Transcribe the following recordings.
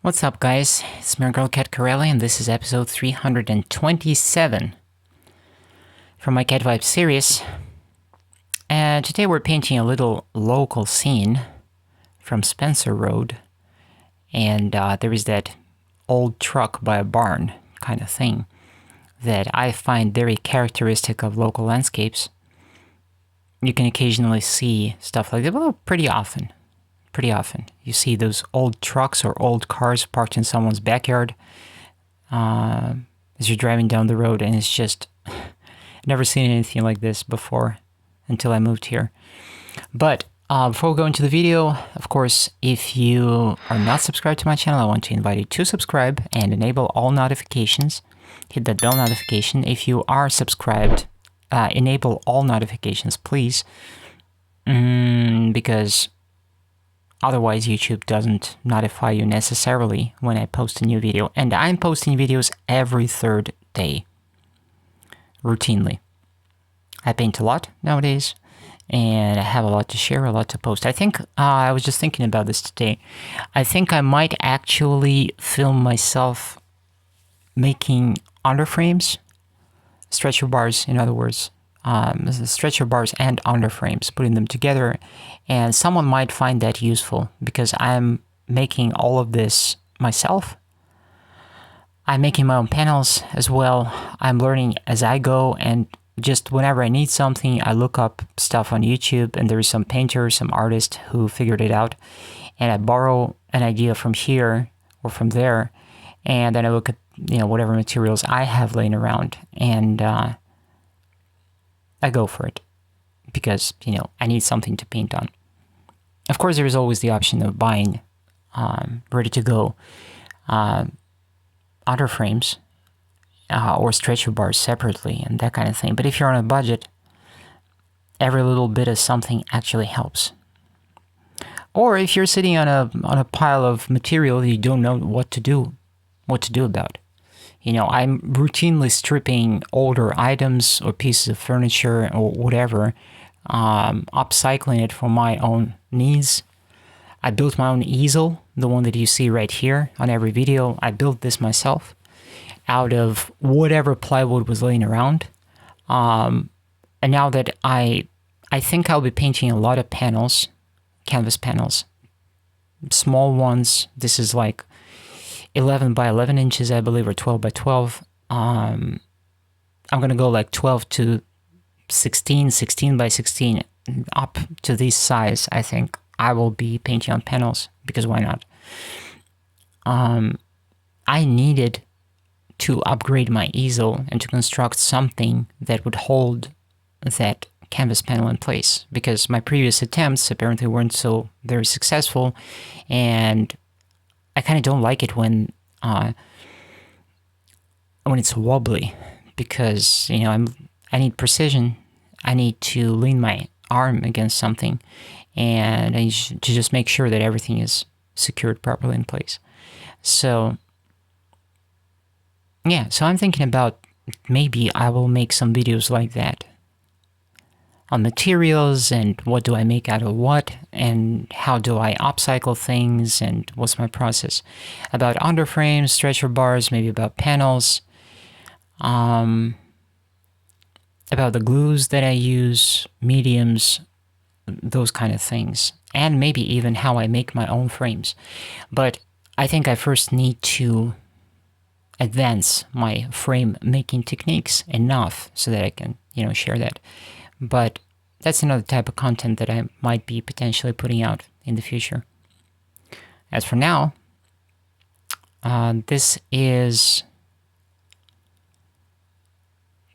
What's up, guys? It's melancholic Corelli, and this is episode 327 from my Cat Vibe series. And today we're painting a little local scene from Spencer Road, and there is that old truck by a barn kind of thing that I find very characteristic of local landscapes. You can occasionally see stuff like that, well, pretty often. You see those old trucks or old cars parked in someone's backyard as you're driving down the road, and it's just, never seen anything like this before until I moved here. But before we go into the video, of course, if you are not subscribed to my channel, I want to invite you to subscribe and enable all notifications. Hit that bell notification. If you are subscribed, enable all notifications, please, because otherwise, YouTube doesn't notify you necessarily when I post a new video. And I'm posting videos every third day, routinely. I paint a lot nowadays, and I have a lot to share, a lot to post. I think, I was just thinking about this today. I think I might actually film myself making underframes, stretcher bars, in other words. Stretcher bars and underframes, putting them together, and someone might find that useful because I'm making all of this myself. I'm making my own panels as well. I'm learning as I go, and just whenever I need something, I look up stuff on YouTube, and there is some painter, some artist who figured it out, and I borrow an idea from here or from there, and then I look at, whatever materials I have laying around, and I go for it because, I need something to paint on. Of course, there is always the option of buying ready-to-go underframes or stretcher bars separately and that kind of thing. But if you're on a budget, every little bit of something actually helps. Or if you're sitting on a pile of material that you don't know what to do about. I'm routinely stripping older items or pieces of furniture or whatever, upcycling it for my own needs. I built my own easel, the one that you see right here on every video. I built this myself out of whatever plywood was laying around. And now that I think I'll be painting a lot of panels, canvas panels, small ones. This is like 11 by 11 inches, I believe, or 12 by 12. I'm going to go like 12 to 16, 16 by 16, up to this size. I think I will be painting on panels, because why not? I needed to upgrade my easel and to construct something that would hold that canvas panel in place, because my previous attempts apparently weren't so very successful, and I kind of don't like it when it's wobbly, because I need precision. I need to lean my arm against something, and I need to just make sure that everything is secured properly in place. So yeah, so I'm thinking about maybe I will make some videos like that on materials, and what do I make out of what, and how do I upcycle things, and what's my process. About underframes, stretcher bars, maybe about panels, about the glues that I use, mediums, those kind of things, and maybe even how I make my own frames. But I think I first need to advance my frame making techniques enough so that I can, share that. But that's another type of content that I might be potentially putting out in the future. As for now, this is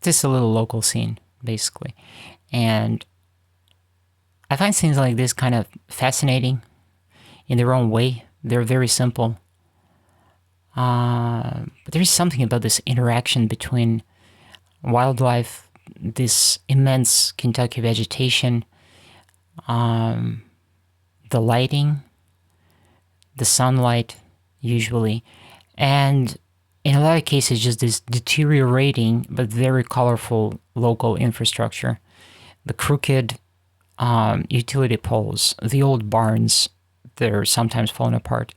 a little local scene, basically. And I find scenes like this kind of fascinating in their own way. They're very simple. But there is something about this interaction between wildlife, this immense Kentucky vegetation, the lighting, the sunlight, usually, and in a lot of cases, just this deteriorating but very colorful local infrastructure. The crooked utility poles, the old barns that are sometimes falling apart.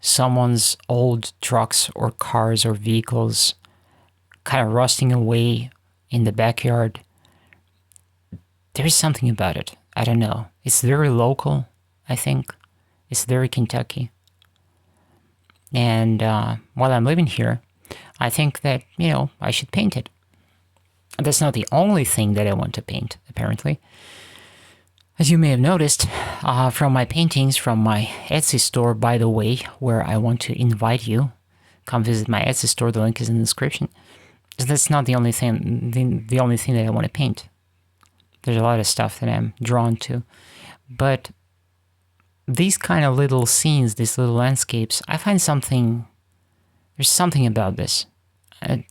someone's old trucks or cars or vehicles kind of rusting away in the backyard. There's something about it. I don't know. It's very local, I think. It's very Kentucky. And while I'm living here, I think that, I should paint it. That's not the only thing that I want to paint, apparently. As you may have noticed from my paintings from my Etsy store, by the way, where I want to invite you, come visit my Etsy store, the link is in the description. That's not the only thing, the only thing that I want to paint. There's a lot of stuff that I'm drawn to. But these kind of little scenes, these little landscapes, I find there's something about this.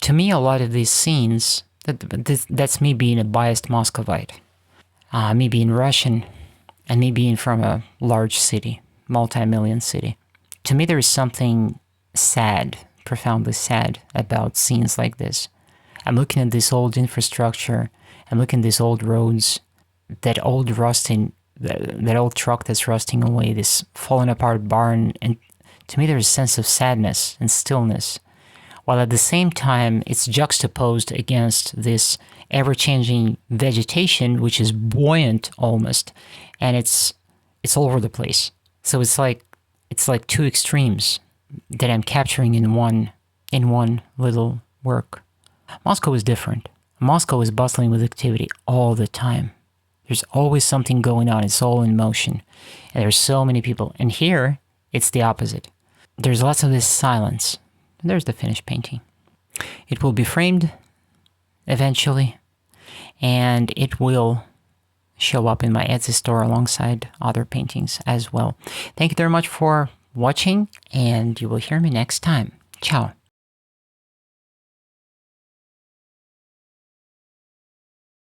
To me, a lot of these scenes, that's me being a biased Muscovite, me being Russian, and me being from a large city, multi-million city. To me, there is something sad, profoundly sad about scenes like this. I'm looking at this old infrastructure, I'm looking at these old roads, that old truck that's rusting away, this fallen apart barn, and to me there's a sense of sadness and stillness, while at the same time it's juxtaposed against this ever-changing vegetation, which is buoyant almost, and it's all over the place. So it's like two extremes that I'm capturing in one little work. Moscow is different. Moscow is bustling with activity all the time. There's always something going on. It's all in motion. And there's so many people. And here, it's the opposite. There's lots of this silence. And there's the finished painting. It will be framed eventually. And it will show up in my Etsy store alongside other paintings as well. Thank you very much for watching. And you will hear me next time. Ciao.